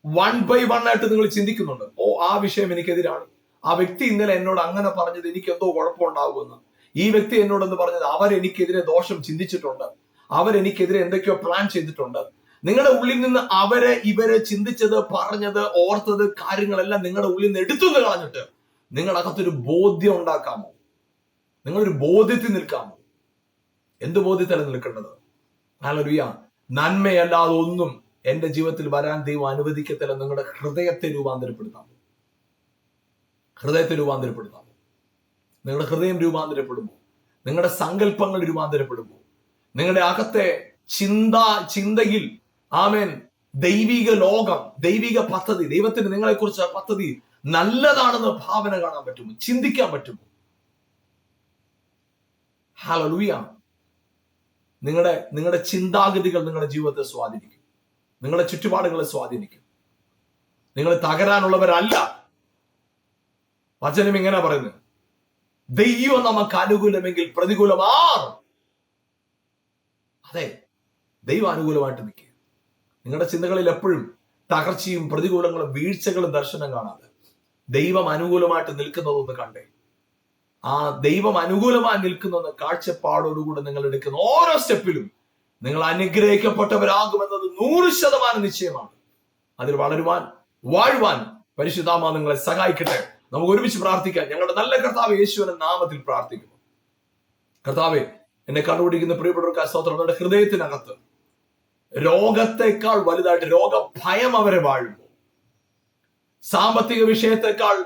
1 by 1 ആയിട്ട് നിങ്ങൾ ചിന്തിക്കുന്നുണ്ട്. ആ വിഷയം എനിക്കെതിരാണ്, ആ വ്യക്തി ഇന്നലെ എന്നോട് അങ്ങനെ പറഞ്ഞത് എനിക്ക് എന്തോ കുഴപ്പമുണ്ടാകുമെന്ന്, ഈ വ്യക്തി എന്നോടെന്ന് പറഞ്ഞത് അവരെനിക്കെതിരെ ദോഷം ചിന്തിച്ചിട്ടുണ്ട്, അവരെനിക്കെതിരെ എന്തൊക്കെയോ പ്ലാൻ ചെയ്തിട്ടുണ്ട്. നിങ്ങളുടെ ഉള്ളിൽ നിന്ന് ഇവരെ ചിന്തിച്ചത്, പറഞ്ഞത്, ഓർത്തത് കാര്യങ്ങളെല്ലാം നിങ്ങളുടെ ഉള്ളിൽ നിന്ന് എടുത്തുനിന്ന് കളഞ്ഞിട്ട് നിങ്ങളുടെ അകത്തൊരു ബോധ്യം ഉണ്ടാക്കാമോ? നിങ്ങളൊരു ബോധ്യത്തിൽ നിൽക്കാമോ? എന്ത് ബോധ്യത്തിലാണ് നിൽക്കേണ്ടത്? ഹല്ലേലൂയ. നന്മയല്ലാതെ ഒന്നും എന്റെ ജീവിതത്തിൽ വരാൻ ദൈവം അനുവദിക്കത്തില്ല. നിങ്ങളുടെ ഹൃദയത്തെ രൂപാന്തരപ്പെടുത്താമോ? നിങ്ങളുടെ ഹൃദയം രൂപാന്തരപ്പെടുമ്പോൾ, നിങ്ങളുടെ സങ്കല്പങ്ങൾ രൂപാന്തരപ്പെടുമ്പോൾ, നിങ്ങളുടെ അകത്തെ ചിന്തയിൽ ദൈവിക ലോകം, ദൈവിക പദ്ധതി, ദൈവത്തിന് നിങ്ങളെ കുറിച്ച് പദ്ധതി നല്ലതാണെന്ന് ഭാവന കാണാൻ പറ്റുമോ? ചിന്തിക്കാൻ പറ്റുമോ? ഹല്ലേലൂയ. നിങ്ങളുടെ ചിന്താഗതികൾ നിങ്ങളുടെ ജീവിതത്തെ സ്വാധീനിക്കും, നിങ്ങളുടെ ചുറ്റുപാടുകളെ സ്വാധീനിക്കും. നിങ്ങൾ തകരാനുള്ളവരല്ല. വചനം ഇങ്ങനെ പറയുന്നത്, ദൈവം നമുക്ക് അനുകൂലമെങ്കിൽ പ്രതികൂലമാർ. അതെ, ദൈവം അനുകൂലമായിട്ട് നിൽക്കുക. നിങ്ങളുടെ ചിന്തകളിൽ എപ്പോഴും തകർച്ചയും പ്രതികൂലങ്ങളും വീഴ്ചകളും ദർശനം കാണാതെ ദൈവം അനുകൂലമായിട്ട് നിൽക്കുന്നതൊന്ന് കണ്ടേ. ആ ദൈവം അനുകൂലമായി നിൽക്കുന്ന കാഴ്ചപ്പാടോടുകൂടെ നിങ്ങൾ എടുക്കുന്ന ഓരോ സ്റ്റെപ്പിലും നിങ്ങൾ അനുഗ്രഹിക്കപ്പെട്ടവരാകുമെന്നത് 100% നിശ്ചയമാണ്. അതിൽ വളരുവാൻ, വാഴുവാൻ പരിശുദ്ധാത്മാ നിങ്ങളെ സഹായിക്കട്ടെ. നമുക്ക് ഒരുമിച്ച് പ്രാർത്ഥിക്കാം. ഞങ്ങളുടെ നല്ല കർത്താവ് യേശുവിന്റെ നാമത്തിൽ പ്രാർത്ഥിക്കുന്നു. കർത്താവെ, എന്നെ കണ്ടുപിടിക്കുന്ന പ്രിയപ്പെട്ടവർക്ക് സ്തോത്രം. നമ്മുടെ ഹൃദയത്തിനകത്ത് രോഗത്തെക്കാൾ വലുതായിട്ട് രോഗഭയം അവരെ വാഴുമ്പോൾ, സാമ്പത്തിക വിഷയത്തെക്കാൾ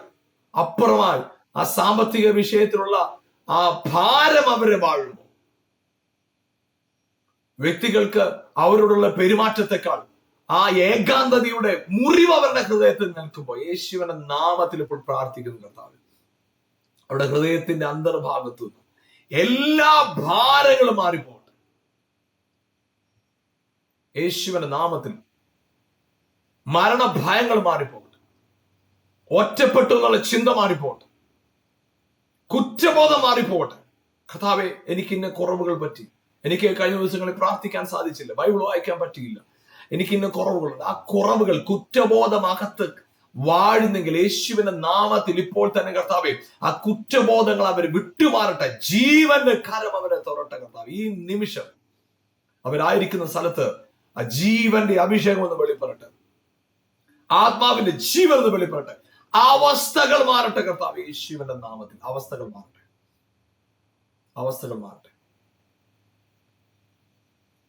അപ്പുറമായി ആ സാമ്പത്തിക വിഷയത്തിലുള്ള ആ ഭാരം അവരെ വാഴുന്നു. വ്യക്തികൾക്ക് അവരോടുള്ള പെരുമാറ്റത്തെക്കാൾ ആ ഏകാന്തതയുടെ മുറിവ് അവരുടെ ഹൃദയത്തിൽ നിൽക്കുമ്പോൾ യേശുവിന്റെ നാമത്തിൽ ഇപ്പോൾ പ്രാർത്ഥിക്കുന്നു കർത്താവ്, അവരുടെ ഹൃദയത്തിന്റെ അന്തർഭാഗത്തു നിന്ന് എല്ലാ ഭാരങ്ങളും മാറിപ്പോട്ടെ. യേശുവിന്റെ നാമത്തിൽ മരണഭയങ്ങൾ മാറിപ്പോകട്ടെ. ഒറ്റപ്പെട്ടു എന്നുള്ള ചിന്ത മാറിപ്പോകട്ടെ. കുറ്റബോധം മാറിപ്പോകട്ടെ. കർത്താവേ, എനിക്ക് ഇന്ന കുറവുകൾ പറ്റി, എനിക്ക് കഴിഞ്ഞ ദിവസങ്ങളിൽ പ്രാർത്ഥിക്കാൻ സാധിച്ചില്ല, ബൈബിൾ വായിക്കാൻ പറ്റിയില്ല, എനിക്ക് ഇന്ന കുറവുകളുണ്ട്. ആ കുറവുകൾ, കുറ്റബോധമകത്ത് വാഴുന്നെങ്കിൽ യേശുവിന്റെ നാമത്തിൽ ഇപ്പോൾ തന്നെ കർത്താവേ, ആ കുറ്റബോധങ്ങൾ അവർ വിട്ടുമാറട്ടെ. ജീവന്റെ കരം അവരെ തുറട്ടെ കർത്താവ്. ഈ നിമിഷം അവരായിരിക്കുന്ന സ്ഥലത്ത് ആ ജീവന്റെ അഭിഷേകം ഒന്ന് വെളിപ്പെടട്ടെ. ആത്മാവിന്റെ ജീവൻ എന്ന് വെളിപ്പെടട്ടെ. അവസ്ഥകൾ മാറട്ടെ കർത്താവ്, യേശുവിന്റെ നാമത്തിൽ അവസ്ഥകൾ മാറട്ടെ. അവസ്ഥകൾ മാറട്ടെ.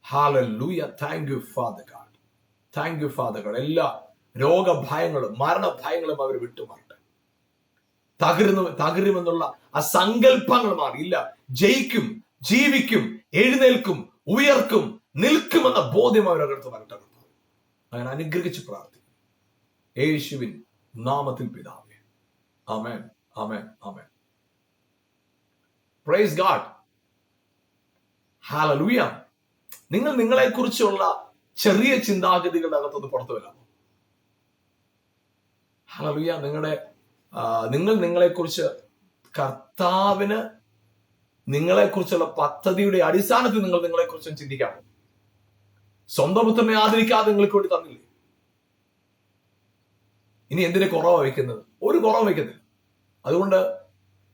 Hallelujah. Thank you father God. Thank you father God. എല്ലാ രോഗഭയങ്ങളും മരണഭയങ്ങളും അവർ വിട്ടുമാറട്ടെ. തകരുമെന്നുള്ള ആ സങ്കല്പങ്ങൾ മാറി. ഇല്ല, ജയിക്കും, ജീവിക്കും, എഴുന്നേൽക്കും, ഉയർക്കും, നിൽക്കുമെന്ന ബോധ്യം അവരുടെ അടുത്ത് വരട്ടെ കർത്താവ്. അങ്ങനെ അനുഗ്രഹിച്ച് പ്രാർത്ഥിക്കും യേശുവിൻ നാമത്തിൽ പിതാവേ. ആമേൻ, ആമേൻ, ആമേൻ. Praise God. ഹല്ലേലൂയ. നിങ്ങൾ നിങ്ങളെ കുറിച്ചുള്ള ചെറിയ ചിന്താഗതികളുടെ അകത്തുനിന്ന് പുറത്തു വരാമോ? ഹല്ലേലൂയ. നിങ്ങൾ നിങ്ങളെക്കുറിച്ച് കർത്താവിന് നിങ്ങളെക്കുറിച്ചുള്ള പദ്ധതിയുടെ അടിസ്ഥാനത്തിൽ നിങ്ങൾ നിങ്ങളെക്കുറിച്ചും ചിന്തിക്കാമോ? സ്വന്തം പുത്രനെ ആദരിക്കാതെ നിങ്ങൾക്ക് വേണ്ടി തന്നില്ലേ? ഇനി എന്തിനെ കുറവ് വയ്ക്കുന്നത്? ഒരു കുറവ് വയ്ക്കുന്നില്ല. അതുകൊണ്ട്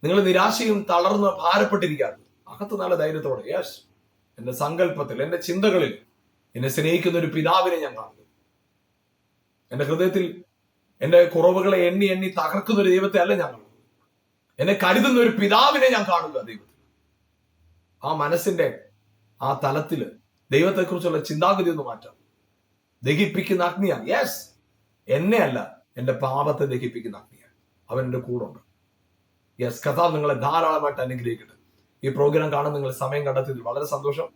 നിങ്ങൾ നിരാശയും തളർന്ന് ഭാരപ്പെട്ടിരിക്കാറ്. അകത്ത് നല്ല ധൈര്യത്തോടെ, യെസ്, എന്റെ സങ്കല്പത്തിൽ, എന്റെ ചിന്തകളിൽ എന്നെ സ്നേഹിക്കുന്ന ഒരു പിതാവിനെ ഞാൻ കാണുന്നു. എന്റെ ഹൃദയത്തിൽ എന്റെ കുറവുകളെ എണ്ണി എണ്ണി തകർക്കുന്ന ഒരു ദൈവത്തെ അല്ല ഞാൻ കാണുന്നത്. എന്നെ കരുതുന്ന ഒരു പിതാവിനെ ഞാൻ കാണുക ദൈവത്തിൽ. ആ മനസ്സിന്റെ ആ തലത്തില് ദൈവത്തെക്കുറിച്ചുള്ള ചിന്താഗതി ഒന്ന് മാറ്റാം. ദഹിപ്പിക്കുന്ന അഗ്നിയാണ്. യെസ്, എന്നെ അല്ല, എന്റെ പാപത്തെ ദഹിപ്പിക്കുന്ന അഗ്നിയാണ്. അവൻ എന്റെ കൂടെ ഉണ്ട്. യെസ്, കർത്താവ് നിങ്ങളെ ധാരാളമായിട്ട് അനുഗ്രഹിക്കട്ടെ. ഈ പ്രോഗ്രാം കാണാൻ നിങ്ങൾ സമയം കണ്ടെത്തിയതിൽ വളരെ സന്തോഷം.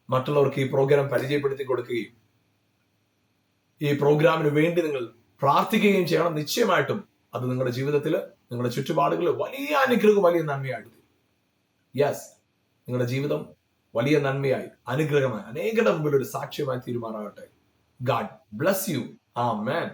മറ്റുള്ളവർക്ക് ഈ പ്രോഗ്രാം പരിചയപ്പെടുത്തി കൊടുക്കുകയും ഈ പ്രോഗ്രാമിന് വേണ്ടി നിങ്ങൾ പ്രാർത്ഥിക്കുകയും ചെയ്യണം. നിശ്ചയമായിട്ടും അത് നിങ്ങളുടെ ജീവിതത്തിൽ, നിങ്ങളുടെ ചുറ്റുപാടുകളിൽ വലിയ അനുഗ്രഹം, വലിയ നന്മയായിട്ട്. യെസ്, നിങ്ങളുടെ ജീവിതം വലിയ നന്മയായി, അനുഗ്രഹമായി, അനേകരുടെ മുമ്പിൽ ഒരു സാക്ഷ്യമായി തീരുമാനമാകട്ടെ. God bless you. Amen.